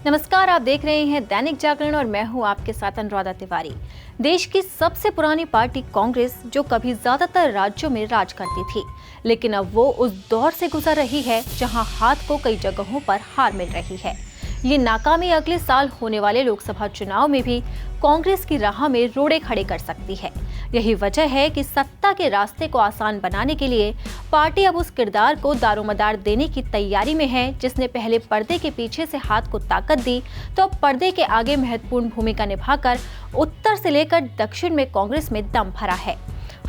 नमस्कार, आप देख रहे हैं दैनिक जागरण और मैं हूं आपके साथ अनुराधा तिवारी। देश की सबसे पुरानी पार्टी कांग्रेस, जो कभी ज्यादातर राज्यों में राज करती थी, लेकिन अब वो उस दौर से गुजर रही है जहां हाथ को कई जगहों पर हार मिल रही है। ये नाकामी अगले साल होने वाले लोकसभा चुनाव में भी कांग्रेस की राह में रोड़े खड़े कर सकती है। यही वजह है कि सत्ता के रास्ते को आसान बनाने के लिए पार्टी अब उस किरदार को दारोमदार देने की तैयारी में है जिसने पहले पर्दे के पीछे से हाथ को ताकत दी, तो अब पर्दे के आगे महत्वपूर्ण भूमिका निभाकर उत्तर से लेकर दक्षिण में कांग्रेस में दम भरा है।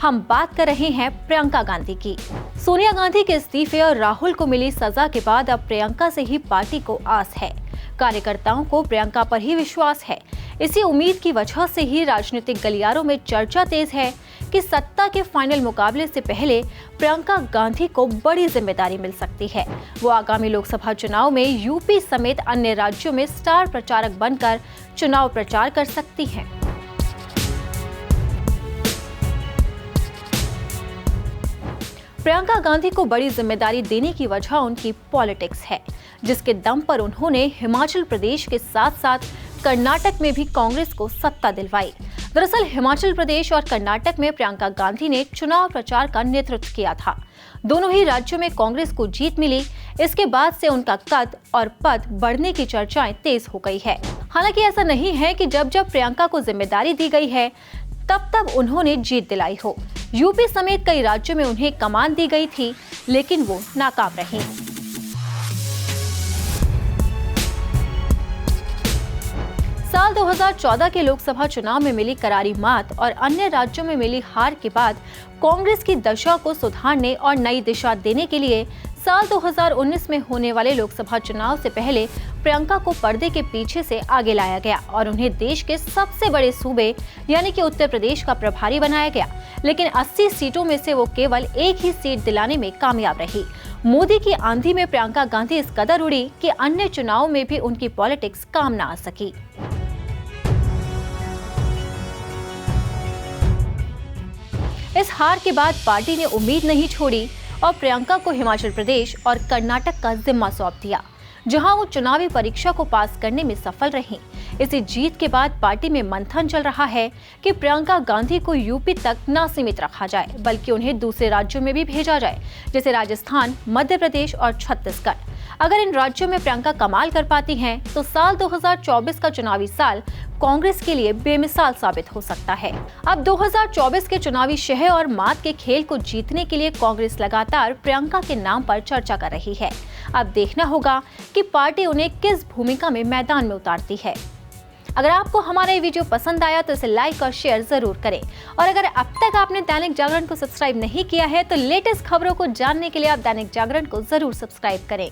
हम बात कर रहे हैं प्रियंका गांधी की। सोनिया गांधी के इस्तीफे और राहुल को मिली सजा के बाद अब प्रियंका से ही पार्टी को आस है। कार्यकर्ताओं को प्रियंका पर ही विश्वास है। इसी उम्मीद की वजह से ही राजनीतिक गलियारों में चर्चा तेज है कि सत्ता के फाइनल मुकाबले से पहले प्रियंका गांधी को बड़ी जिम्मेदारी मिल सकती है। वो आगामी लोकसभा चुनाव में यूपी समेत अन्य राज्यों में स्टार प्रचारक बनकर चुनाव प्रचार कर सकती हैं। प्रियंका गांधी को बड़ी जिम्मेदारी देने की वजह उनकी पॉलिटिक्स है, जिसके दम पर उन्होंने हिमाचल प्रदेश के साथ साथ कर्नाटक में भी कांग्रेस को सत्ता दिलवाई। दरअसल हिमाचल प्रदेश और कर्नाटक में प्रियंका गांधी ने चुनाव प्रचार का नेतृत्व किया था। दोनों ही राज्यों में कांग्रेस को जीत मिली। इसके बाद से उनका कद और पद बढ़ने की चर्चाएं तेज हो गई है। हालांकि ऐसा नहीं है कि जब जब प्रियंका को जिम्मेदारी दी गई है तब उन्होंने जीत दिलाई हो। यूपी समेत कई राज्यों में उन्हें कमान दी गई थी, लेकिन वो नाकाम रही। साल 2014 के लोकसभा चुनाव में मिली करारी मात और अन्य राज्यों में मिली हार के बाद कांग्रेस की दशा को सुधारने और नई दिशा देने के लिए साल 2019 में होने वाले लोकसभा चुनाव से पहले प्रियंका को पर्दे के पीछे से आगे लाया गया और उन्हें देश के सबसे बड़े सूबे यानी कि उत्तर प्रदेश का प्रभारी बनाया गया। लेकिन 80 सीटों में से वो केवल एक ही सीट दिलाने में कामयाब रही। मोदी की आंधी में प्रियंका गांधी इस कदर उड़ी कि अन्य चुनावों में भी उनकी पॉलिटिक्स काम न आ सकी। इस हार के बाद पार्टी ने उम्मीद नहीं छोड़ी और प्रियंका को हिमाचल प्रदेश और कर्नाटक का जिम्मा सौंप दिया, जहां वो चुनावी परीक्षा को पास करने में सफल रहीं। इसी जीत के बाद पार्टी में मंथन चल रहा है कि प्रियंका गांधी को यूपी तक न सीमित रखा जाए, बल्कि उन्हें दूसरे राज्यों में भी भेजा जाए, जैसे राजस्थान, मध्य प्रदेश और छत्तीसगढ़। अगर इन राज्यों में प्रियंका कमाल कर पाती हैं, तो साल 2024 का चुनावी साल कांग्रेस के लिए बेमिसाल साबित हो सकता है। अब 2024 के चुनावी शह और मात के खेल को जीतने के लिए कांग्रेस लगातार प्रियंका के नाम पर चर्चा कर रही है। अब देखना होगा कि पार्टी उन्हें किस भूमिका में मैदान में उतारती है। अगर आपको हमारा ये वीडियो पसंद आया तो इसे लाइक और शेयर जरूर करें, और अगर अब तक आपने दैनिक जागरण को सब्सक्राइब नहीं किया है तो लेटेस्ट खबरों को जानने के लिए आप दैनिक जागरण को जरूर सब्सक्राइब करें।